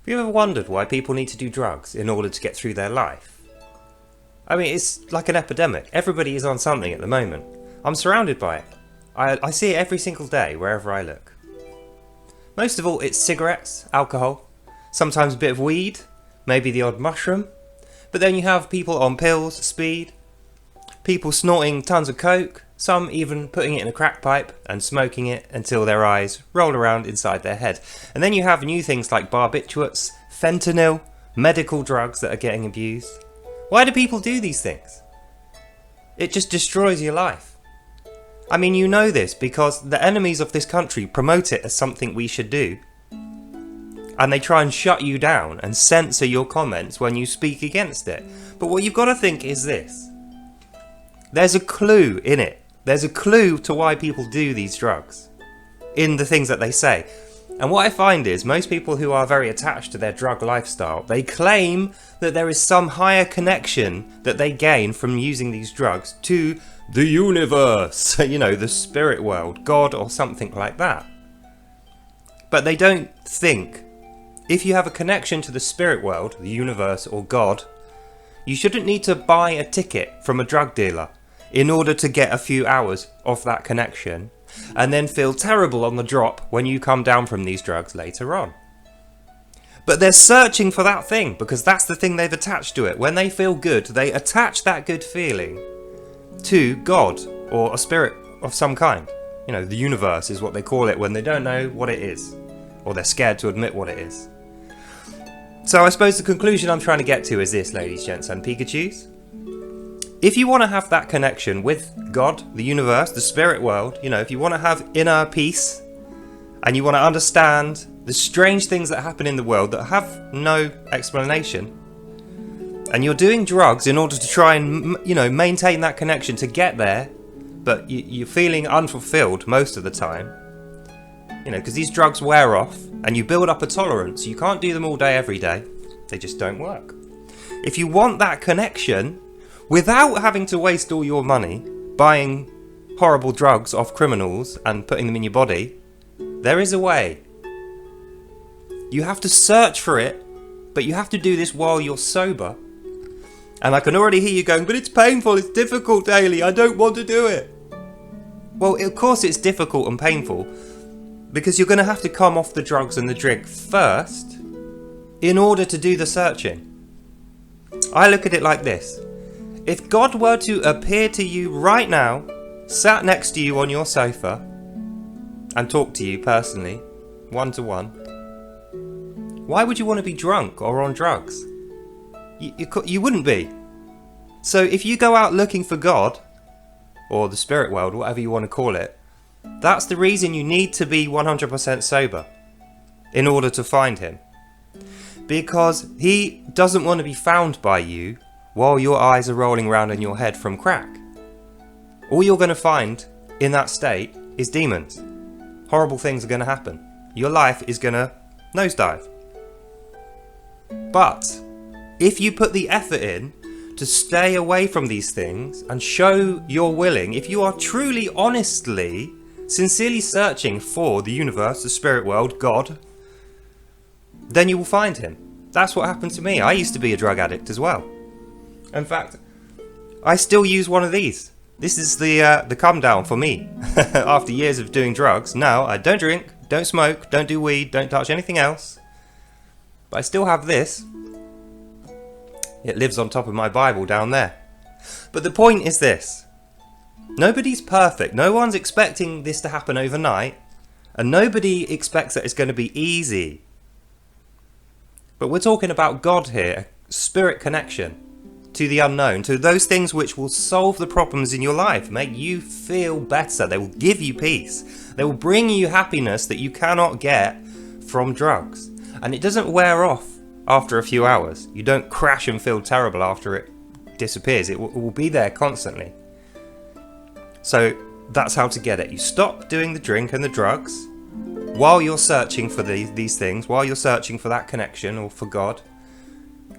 Have you ever wondered why people need to do drugs in order to get through their life? I mean, it's like an epidemic. Everybody is on something at the moment. I'm surrounded by it. I see it every single day, wherever I look. Most of all, it's cigarettes, alcohol, sometimes a bit of weed, maybe the odd mushroom. But then you have people on pills, speed, people snorting tons of coke, some even putting it in a crack pipe and smoking it until their eyes roll around inside their head. And then you have new things like barbiturates, fentanyl, medical drugs that are getting abused. Why do people do these things? It just destroys your life. I mean, you know this because the enemies of this country promote it as something we should do. And they try and shut you down and censor your comments when you speak against it. But what you've got to think is this. There's a clue in it. There's a clue to why people do these drugs in the things that they say. And what I find is most people who are very attached to their drug lifestyle, they claim that there is some higher connection that they gain from using these drugs to the universe, you know, the spirit world, God or something like that. But they don't think if you have a connection to the spirit world, the universe or God, you shouldn't need to buy a ticket from a drug dealer in order to get a few hours of that connection and then feel terrible on the drop when you come down from these drugs later on. But they're searching for that thing because that's the thing they've attached to it. When they feel good, they attach that good feeling to God or a spirit of some kind. You know, the universe is what they call it when they don't know what it is, or they're scared to admit what it is. So I suppose the conclusion I'm trying to get to is this, ladies, gents and Pikachus. If you want to have that connection with God, the universe, the spirit world, you know, if you want to have inner peace and you want to understand the strange things that happen in the world that have no explanation, and you're doing drugs in order to try and, you know, maintain that connection to get there, but you're feeling unfulfilled most of the time, you know, because these drugs wear off and you build up a tolerance. You can't do them all day, every day. They just don't work. If you want that connection without having to waste all your money buying horrible drugs off criminals and putting them in your body, there is a way. You have to search for it, but you have to do this while you're sober. And I can already hear you going, but it's painful, it's difficult, Daily, I don't want to do it. Well, of course it's difficult and painful because you're going to have to come off the drugs and the drink first in order to do the searching. I look at it like this. If God were to appear to you right now, sat next to you on your sofa, and talk to you personally, one-to-one, why would you want to be drunk or on drugs? You wouldn't be. So if you go out looking for God, or the spirit world, whatever you want to call it, that's the reason you need to be 100% sober in order to find him. Because he doesn't want to be found by you while your eyes are rolling around in your head from crack. All you're going to find in that state is demons. Horrible things are going to happen. Your life is going to nosedive. But if you put the effort in to stay away from these things and show you're willing, if you are truly, honestly, sincerely searching for the universe, the spirit world, God, then you will find him. That's what happened to me. I used to be a drug addict as well. In fact, I still use one of these. This is the come down for me. After years of doing drugs, now I don't drink, don't smoke, don't do weed, don't touch anything else. But I still have this. It lives on top of my Bible down there. But the point is this. Nobody's perfect. No one's expecting this to happen overnight. And nobody expects that it's going to be easy. But we're talking about God here. Spirit connection to the unknown. To those things which will solve the problems in your life. Make you feel better. They will give you peace. They will bring you happiness that you cannot get from drugs. And it doesn't wear off after a few hours. You don't crash and feel terrible after it disappears. It will be there constantly. So that's how to get it. You stop doing the drink and the drugs while you're searching for these things, while you're searching for that connection or for God.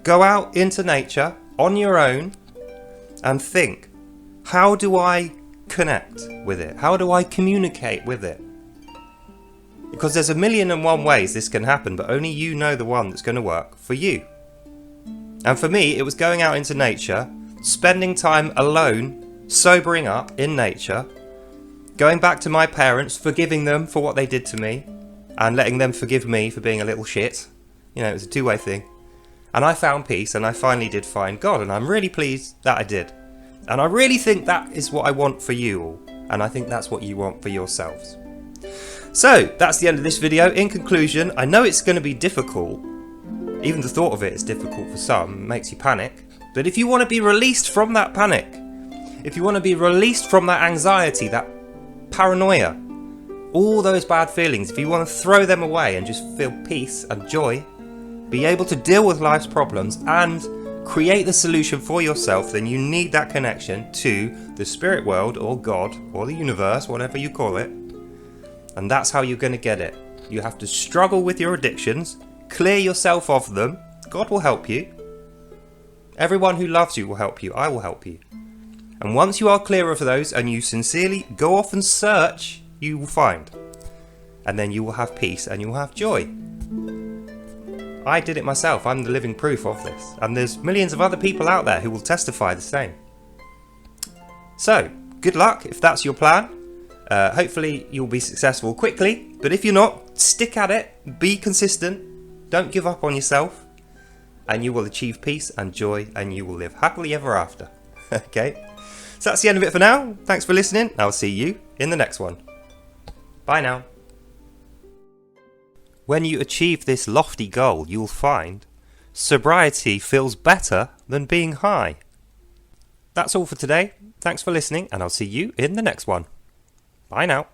Go out into nature on your own and think, how do I connect with it? How do I communicate with it? Because there's 1,000,001 ways this can happen, but only you know the one that's going to work for you. And for me, it was going out into nature, spending time alone, sobering up in nature, going back to my parents, forgiving them for what they did to me, and letting them forgive me for being a little shit. You know, it was a two-way thing. And I found peace, and I finally did find God, and I'm really pleased that I did. And I really think that is what I want for you all, and I think that's what you want for yourselves. So, that's the end of this video. In conclusion, I know it's going to be difficult. Even the thought of it is difficult for some, makes you panic. But if you want to be released from that panic, if you want to be released from that anxiety, that paranoia, all those bad feelings, if you want to throw them away and just feel peace and joy, be able to deal with life's problems and create the solution for yourself, then you need that connection to the spirit world or God or the universe, whatever you call it. And that's how you're going to get it. You have to struggle with your addictions, clear yourself of them. God will help you. Everyone who loves you will help you. I will help you. And once you are clear of those and you sincerely go off and search, you will find. And then you will have peace and you will have joy. I did it myself. I'm the living proof of this. And there's millions of other people out there who will testify the same. So, good luck if that's your plan. Hopefully you'll be successful quickly, but if you're not, stick at it, be consistent, don't give up on yourself, and you will achieve peace and joy, and you will live happily ever after. Okay, so that's the end of it for now. Thanks for listening. I'll see you in the next one. Bye now. When you achieve this lofty goal, you'll find sobriety feels better than being high. That's all for today. Thanks for listening, and I'll see you in the next one. Bye now.